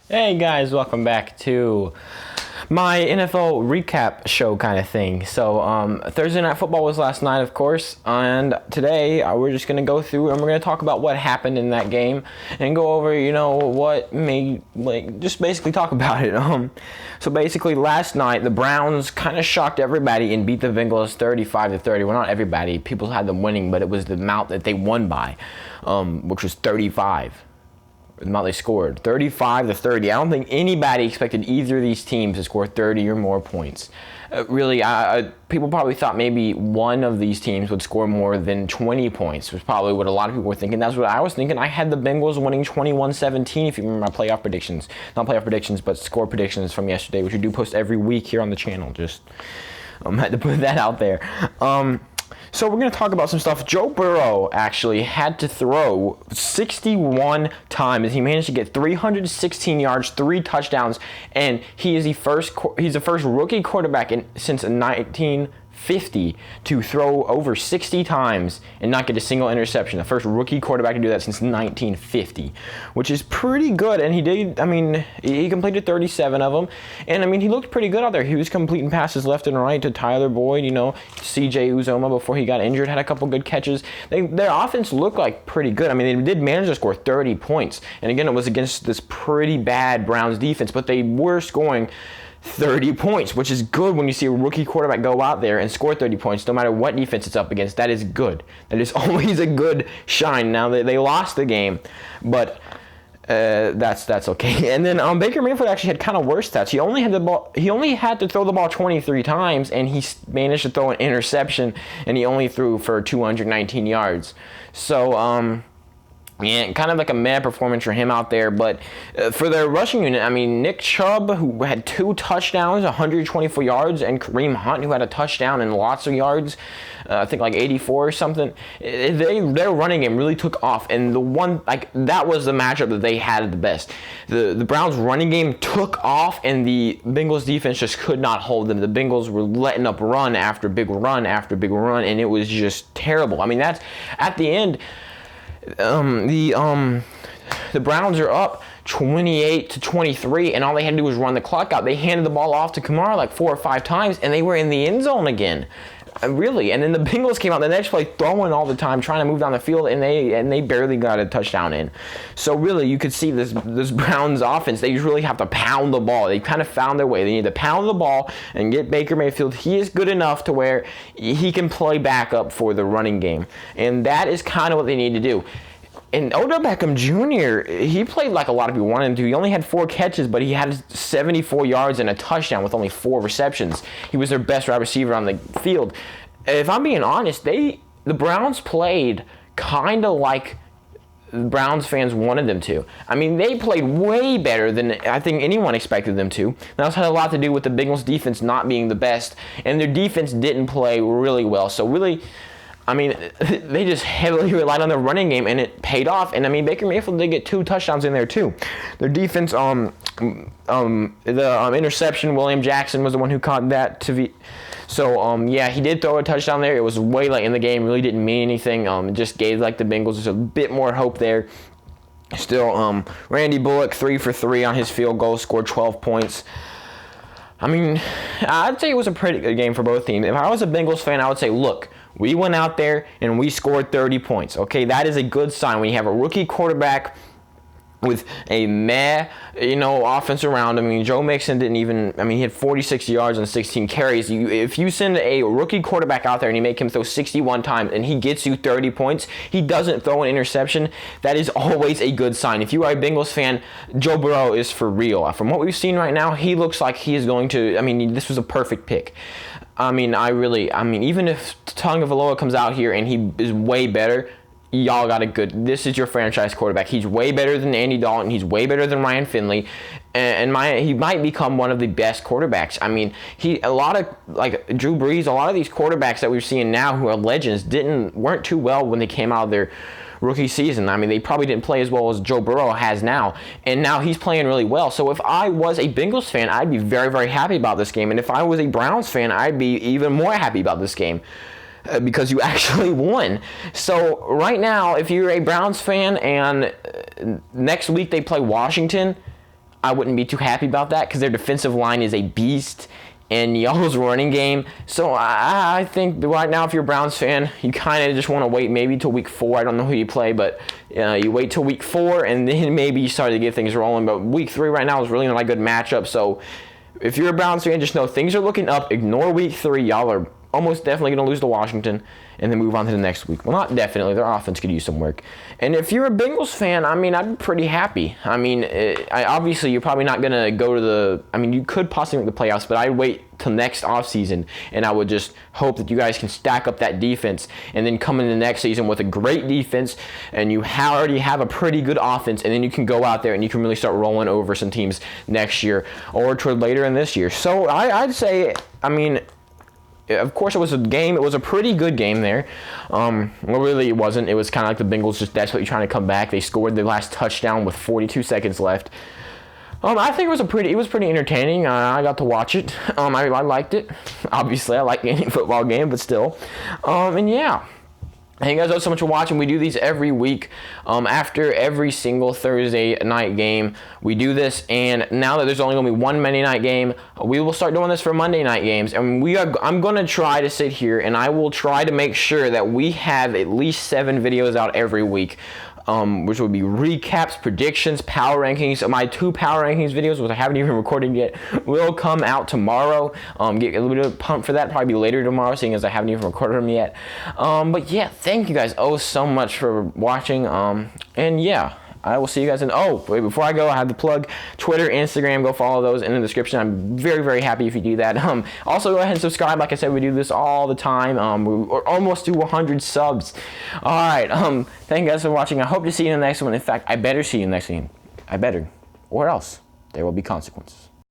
Hey guys, welcome back to my NFL recap show kind of thing. So Thursday Night Football was last night, of course, and today we're just going to go through and we're going to talk about what happened in that game and go over, what made, just basically talk about it. So basically last night, the Browns kind of shocked everybody and beat the Bengals 35-30. Well, not everybody. People had them winning, but it was the amount that they won by, which was 35. The amount they scored, 35-30. I don't think anybody expected either of these teams to score 30 or more points. Really, people probably thought maybe one of these teams would score more than 20 points, was probably what a lot of people were thinking. That's what I was thinking. I had the Bengals winning 21-17, if you remember my playoff predictions. Not playoff predictions, but score predictions from yesterday, which we do post every week here on the channel. Just had to put that out there. So we're going to talk about some stuff. Joe Burrow actually had to throw 61 times. He managed to get 316 yards, 3 touchdowns, and he's the first rookie quarterback since 1950 to throw over 60 times and not get a single interception. The first rookie quarterback to do that since 1950, which is pretty good. And he did, he completed 37 of them. And, he looked pretty good out there. He was completing passes left and right to Tyler Boyd, CJ Uzoma before he got injured, had a couple good catches. Their offense looked like pretty good. They did manage to score 30 points. And again, it was against this pretty bad Browns defense, but they were scoring 30 points, which is good when you see a rookie quarterback go out there and score 30 points, no matter what defense it's up against. That is good. That is always a good shine. Now, they lost the game, but that's okay. And then Baker Mayfield actually had kind of worse stats. He only had to throw the ball 23 times, and he managed to throw an interception, and he only threw for 219 yards. So, yeah, kind of like a meh performance for him out there. But for their rushing unit, Nick Chubb, who had 2 touchdowns, 124 yards, and Kareem Hunt, who had a touchdown and lots of yards, I think like 84 or something. Their running game really took off, and that was the matchup that they had the best. The Browns' running game took off, and the Bengals' defense just could not hold them. The Bengals were letting up run after big run after big run, and it was just terrible. That's at the end. The Browns are up 28-23, and all they had to do was run the clock out. They handed the ball off to Kamara like 4 or 5 times, and they were in the end zone again. Really, and then the Bengals came out the next play throwing all the time, trying to move down the field, and they barely got a touchdown in. So really, you could see this Browns offense. They just really have to pound the ball. They kind of found their way. They need to pound the ball and get Baker Mayfield. He is good enough to where he can play backup for the running game, and that is kind of what they need to do. And Odell Beckham Jr., he played like a lot of people wanted him to. He only had 4 catches, but he had 74 yards and a touchdown with only 4 receptions. He was their best wide receiver on the field. If I'm being honest, the Browns played kind of like Browns fans wanted them to. They played way better than I think anyone expected them to. That had a lot to do with the Bengals defense not being the best, and their defense didn't play really well. So really, they just heavily relied on their running game, and it paid off. And Baker Mayfield did get 2 touchdowns in there too. Their defense, the interception, William Jackson was the one who caught that. Yeah, he did throw a touchdown there. It was way late in the game, really didn't mean anything. It just gave the Bengals just a bit more hope there. Still, Randy Bullock 3 for 3 on his field goal, scored 12 points. I'd say it was a pretty good game for both teams. If I was a Bengals fan, I would say, look, we went out there and we scored 30 points. Okay, that is a good sign when you have a rookie quarterback with a offense around him. Joe Mixon didn't even, he had 46 yards and 16 carries. If you send a rookie quarterback out there and you make him throw 61 times and he gets you 30 points, he doesn't throw an interception, that is always a good sign. If you are a Bengals fan, Joe Burrow is for real. From what we've seen right now, he looks like he is going to, this was a perfect pick. Even if Tagovailoa comes out here and he is way better, y'all got this is your franchise quarterback. He's way better than Andy Dalton. He's way better than Ryan Finley. And he might become one of the best quarterbacks. A lot of, like Drew Brees, a lot of these quarterbacks that we're seeing now who are legends weren't too well when they came out of their rookie season. They probably didn't play as well as Joe Burrow has now, and now he's playing really well. So if I was a Bengals fan, I'd be very, very happy about this game, and if I was a Browns fan, I'd be even more happy about this game because you actually won. So right now, if you're a Browns fan and next week they play Washington, I wouldn't be too happy about that because their defensive line is a beast and y'all's running game. So I think right now, if you're a Browns fan, you kind of just want to wait maybe till week 4. I don't know who you play, but you wait till week 4 and then maybe you start to get things rolling. But week 3 right now is really not a good matchup. So if you're a Browns fan, just know things are looking up. Ignore week 3. Y'all are almost definitely going to lose to Washington and then move on to the next week. Well, not definitely. Their offense could use some work. And if you're a Bengals fan, I mean, I'd be pretty happy. I mean, obviously, you're probably not going to go to the – I mean, you could possibly make the playoffs, but I'd wait till next offseason, and I would just hope that you guys can stack up that defense and then come in the next season with a great defense, and you already have a pretty good offense, and then you can go out there and you can really start rolling over some teams next year or toward later in this year. So I'd say, I mean – of course, it was a game. It was a pretty good game there. Well, really, it wasn't. It was kind of like the Bengals just desperately trying to come back. They scored their last touchdown with 42 seconds left. I think it was pretty entertaining. I got to watch it. I liked it. Obviously, I like any football game, but still. And yeah. Thank you guys so much for watching. We do these every week. After every single Thursday night game, we do this. And now that there's only going to be one Monday night game, we will start doing this for Monday night games. And I'm going to try to sit here and I will try to make sure that we have at least 7 videos out every week. Which would be recaps, predictions, power rankings. My 2 power rankings videos, which I haven't even recorded yet, will come out tomorrow. Get a little bit of pump for that, probably later tomorrow, seeing as I haven't even recorded them yet. But yeah, thank you guys so much for watching. And yeah, I will see you guys in. Oh, wait, before I go, I have to plug Twitter, Instagram. Go follow those in the description. I'm very, very happy if you do that. Also, go ahead and subscribe. Like I said, we do this all the time. We're almost to 100 subs. All right. Thank you guys for watching. I hope to see you in the next one. In fact, I better see you in the next one. I better. Or else there will be consequences.